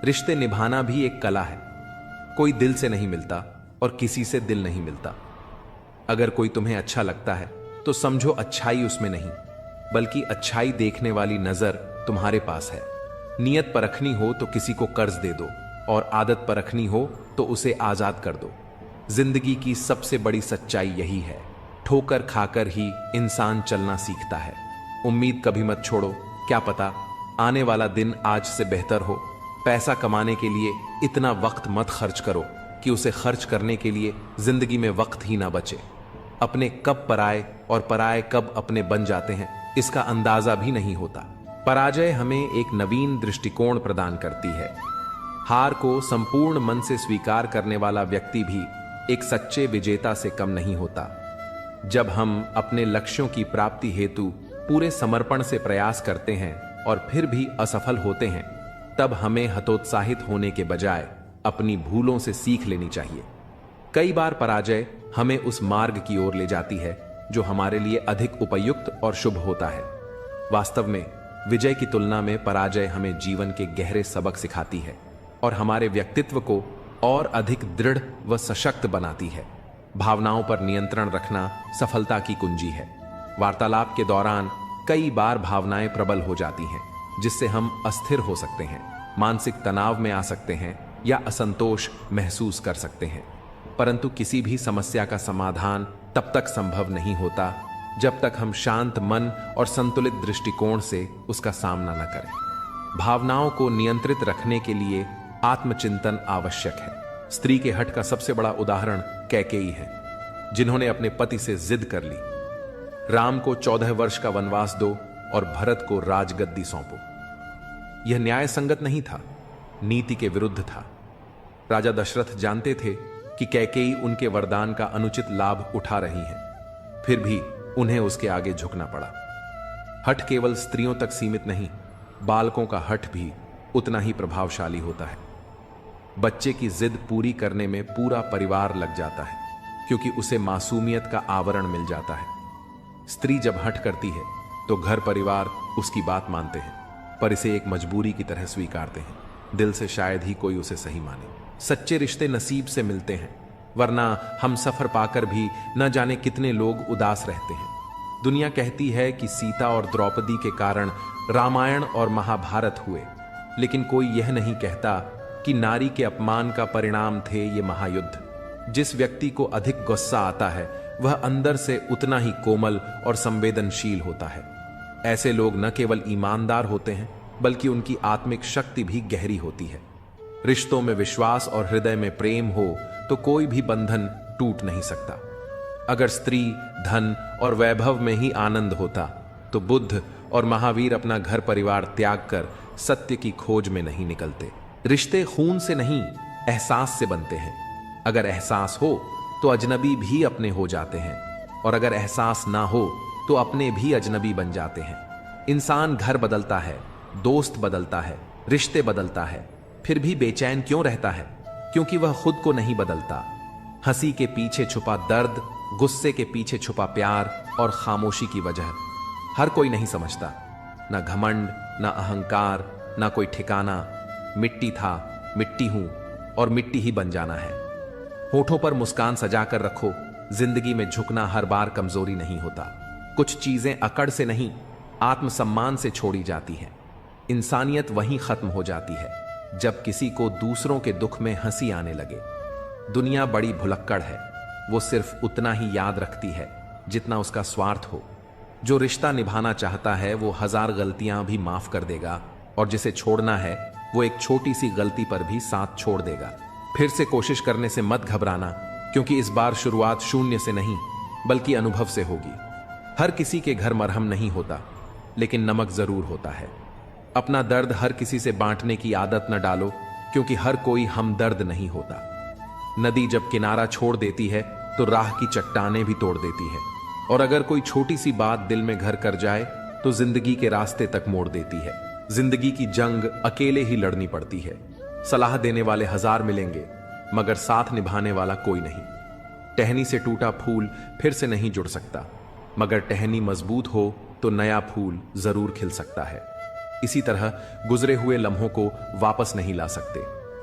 रिश्ते निभाना भी एक कला है। कोई दिल से नहीं मिलता और किसी से दिल नहीं मिलता। अगर कोई तुम्हें अच्छा लगता है तो समझो अच्छाई उसमें नहीं, बल्कि अच्छाई देखने वाली नजर तुम्हारे पास है। नियत परखनी हो तो किसी को कर्ज दे दो, और आदत परखनी हो तो उसे आजाद कर दो। जिंदगी की सबसे बड़ी सच्चाई यही है। ठोकर खाकर ही इंसान चलना सीखता है। उम्मीद कभी मत छोड़ो, क्या पता आने वाला दिन आज से बेहतर हो। पैसा कमाने के लिए इतना वक्त मत खर्च करो कि उसे खर्च करने के लिए जिंदगी में वक्त ही ना बचे। अपने कब पराए और पराए कब अपने बन जाते हैं, इसका अंदाजा भी नहीं होता। पराजय हमें एक नवीन दृष्टिकोण प्रदान करती है। हार को संपूर्ण मन से स्वीकार करने वाला व्यक्ति भी एक सच्चे विजेता से कम नहीं होता। जब हम अपने लक्ष्यों की प्राप्ति हेतु पूरे समर्पण से प्रयास करते हैं और फिर भी असफल होते हैं, तब हमें हतोत्साहित होने के बजाय अपनी भूलों से सीख लेनी चाहिए। कई बार पराजय हमें उस मार्ग की ओर ले जाती है जो हमारे लिए अधिक उपयुक्त और शुभ होता है। वास्तव में विजय की तुलना में पराजय हमें जीवन के गहरे सबक सिखाती है और हमारे व्यक्तित्व को और अधिक दृढ़ व सशक्त बनाती है। भावनाओं पर नियंत्रण रखना सफलता की कुंजी है। वार्तालाप के दौरान कई बार भावनाएं प्रबल हो जाती हैं, जिससे हम अस्थिर हो सकते हैं, मानसिक तनाव में आ सकते हैं या असंतोष महसूस कर सकते हैं। परंतु किसी भी समस्या का समाधान तब तक संभव नहीं होता जब तक हम शांत मन और संतुलित दृष्टिकोण से उसका सामना न करें। भावनाओं को नियंत्रित रखने के लिए आत्मचिंतन आवश्यक है। स्त्री के हठ का सबसे बड़ा उदाहरण कैकेयी है, जिन्होंने अपने पति से जिद कर ली, राम को 14 वर्ष का वनवास दो और भरत को राजगद्दी सौंपो। यह न्याय संगत नहीं था, नीति के विरुद्ध था। राजा दशरथ जानते थे कि कैकेयी उनके वरदान का अनुचित लाभ उठा रही हैं, फिर भी उन्हें उसके आगे झुकना पड़ा। हठ केवल स्त्रियों तक सीमित नहीं, बालकों का हठ भी उतना ही प्रभावशाली होता है। बच्चे की जिद पूरी करने में पूरा परिवार लग जाता है, क्योंकि उसे मासूमियत का आवरण मिल जाता है। स्त्री जब हठ करती है तो घर परिवार उसकी बात मानते हैं, पर इसे एक मजबूरी की तरह स्वीकारते हैं। दिल से शायद ही कोई उसे सही माने। सच्चे रिश्ते नसीब से मिलते हैं, वरना हम सफर पाकर भी न जाने कितने लोग उदास रहते हैं। दुनिया कहती है कि सीता और द्रौपदी के कारण रामायण और महाभारत हुए, लेकिन कोई यह नहीं कहता कि नारी के अपमान का परिणाम थे ये महायुद्ध। जिस व्यक्ति को अधिक गुस्सा आता है वह अंदर से उतना ही कोमल और संवेदनशील होता है। ऐसे लोग न केवल ईमानदार होते हैं, बल्कि उनकी आत्मिक शक्ति भी गहरी होती है। रिश्तों में विश्वास और हृदय में प्रेम हो तो कोई भी बंधन टूट नहीं सकता। अगर स्त्री, धन और वैभव में ही आनंद होता तो बुद्ध और महावीर अपना घर परिवार त्याग कर सत्य की खोज में नहीं निकलते। रिश्ते खून से नहीं, एहसास से बनते हैं। अगर एहसास हो तो अजनबी भी अपने हो जाते हैं, और अगर एहसास ना हो तो अपने भी अजनबी बन जाते हैं। इंसान घर बदलता है, दोस्त बदलता है, रिश्ते बदलता है, फिर भी बेचैन क्यों रहता है? क्योंकि वह खुद को नहीं बदलता। हंसी के पीछे छुपा दर्द, गुस्से के पीछे छुपा प्यार और खामोशी की वजह हर कोई नहीं समझता। ना घमंड, ना अहंकार, ना कोई ठिकाना। मिट्टी था, मिट्टी हूं और मिट्टी ही बन जाना है। होठों पर मुस्कान सजाकर रखो, जिंदगी में झुकना हर बार कमजोरी नहीं होता। कुछ चीजें अकड़ से नहीं, आत्मसम्मान से छोड़ी जाती हैं। इंसानियत वहीं खत्म हो जाती है जब किसी को दूसरों के दुख में हंसी आने लगे। दुनिया बड़ी भुलक्कड़ है, वो सिर्फ उतना ही याद रखती है जितना उसका स्वार्थ हो। जो रिश्ता निभाना चाहता है वो 1000 गलतियां भी माफ कर देगा, और जिसे छोड़ना है वो एक छोटी सी गलती पर भी साथ छोड़ देगा। फिर से कोशिश करने से मत घबराना, क्योंकि इस बार शुरुआत शून्य से नहीं बल्कि अनुभव से होगी। हर किसी के घर मरहम नहीं होता, लेकिन नमक जरूर होता है। अपना दर्द हर किसी से बांटने की आदत न डालो, क्योंकि हर कोई हमदर्द नहीं होता। नदी जब किनारा छोड़ देती है तो राह की चट्टानें भी तोड़ देती है, और अगर कोई छोटी सी बात दिल में घर कर जाए तो जिंदगी के रास्ते तक मोड़ देती है। जिंदगी की जंग अकेले ही लड़नी पड़ती है। सलाह देने वाले 1000 मिलेंगे, मगर साथ निभाने वाला कोई नहीं। टहनी से टूटा फूल फिर से नहीं जुड़ सकता, मगर टहनी मजबूत हो तो नया फूल जरूर खिल सकता है। इसी तरह गुजरे हुए लम्हों को वापस नहीं ला सकते,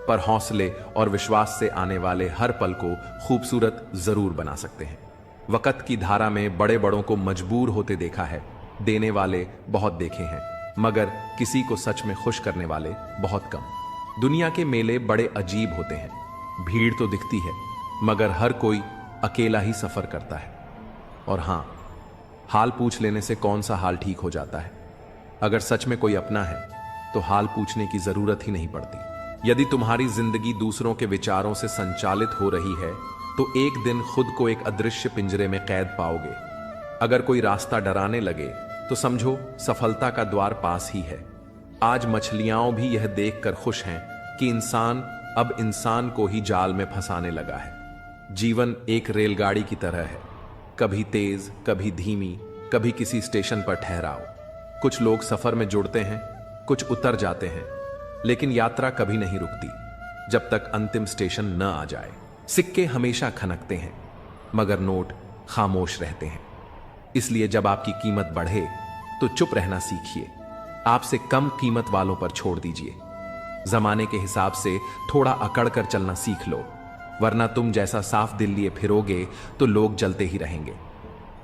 पर हौसले और विश्वास से आने वाले हर पल को खूबसूरत जरूर बना सकते हैं। वक़्त की धारा में बड़े बड़ों को मजबूर होते देखा है। देने वाले बहुत देखे हैं, मगर किसी को सच में खुश करने वाले बहुत कम। दुनिया के मेले बड़े अजीब होते हैं। भीड़ तो दिखती है, मगर हर कोई अकेला ही सफर करता है। और हां, हाल पूछ लेने से कौन सा हाल ठीक हो जाता है? अगर सच में कोई अपना है तो हाल पूछने की जरूरत ही नहीं पड़ती। यदि तुम्हारी जिंदगी दूसरों के विचारों से संचालित हो रही है तो एक दिन खुद को एक अदृश्य पिंजरे में कैद पाओगे। अगर कोई रास्ता डराने लगे तो समझो सफलता का द्वार पास ही है। आज मछलियां भी यह देखकर खुश हैं कि इंसान अब इंसान को ही जाल में फंसाने लगा है। जीवन एक रेलगाड़ी की तरह है, कभी तेज, कभी धीमी, कभी किसी स्टेशन पर ठहराओ। कुछ लोग सफर में जुड़ते हैं, कुछ उतर जाते हैं, लेकिन यात्रा कभी नहीं रुकती जब तक अंतिम स्टेशन न आ जाए। सिक्के हमेशा खनकते हैं, मगर नोट खामोश रहते हैं। इसलिए जब आपकी कीमत बढ़े तो चुप रहना सीखिए। आपसे कम कीमत वालों पर छोड़ दीजिए। जमाने के हिसाब से थोड़ा अकड़ कर चलना सीख लो, वरना तुम जैसा साफ दिल लिए फिरोगे तो लोग जलते ही रहेंगे।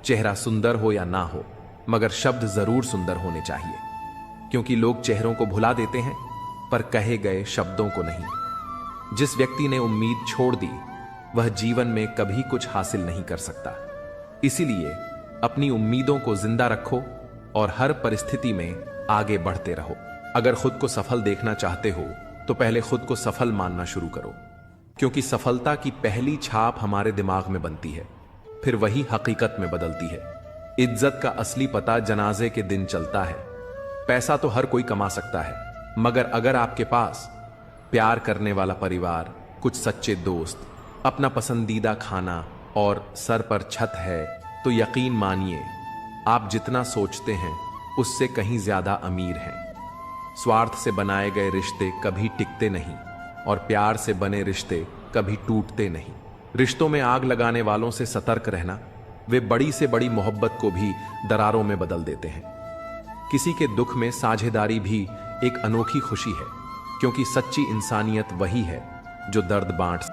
चेहरा सुंदर हो या ना हो, मगर शब्द जरूर सुंदर होने चाहिए, क्योंकि लोग चेहरों को भुला देते हैं पर कहे गए शब्दों को नहीं। जिस व्यक्ति ने उम्मीद छोड़ दी वह जीवन में कभी कुछ हासिल नहीं कर सकता। इसीलिए अपनी उम्मीदों को जिंदा रखो और हर परिस्थिति में आगे बढ़ते रहो। अगर खुद को सफल देखना चाहते हो तो पहले खुद को सफल मानना शुरू करो। क्योंकि सफलता की पहली छाप हमारे दिमाग में बनती है, फिर वही हकीकत में बदलती है। इज्जत का असली पता जनाजे के दिन चलता है। पैसा तो हर कोई कमा सकता है, मगर अगर आपके पास प्यार करने वाला परिवार, कुछ सच्चे दोस्त, अपना पसंदीदा खाना और सर पर छत है, तो यकीन मानिए आप जितना सोचते हैं उससे कहीं ज्यादा अमीर हैं। स्वार्थ से बनाए गए रिश्ते कभी टिकते नहीं और प्यार से बने रिश्ते कभी टूटते नहीं। रिश्तों में आग लगाने वालों से सतर्क रहना, वे बड़ी से बड़ी मोहब्बत को भी दरारों में बदल देते हैं। किसी के दुख में साझेदारी भी एक अनोखी खुशी है, क्योंकि सच्ची इंसानियत वही है जो दर्द बांट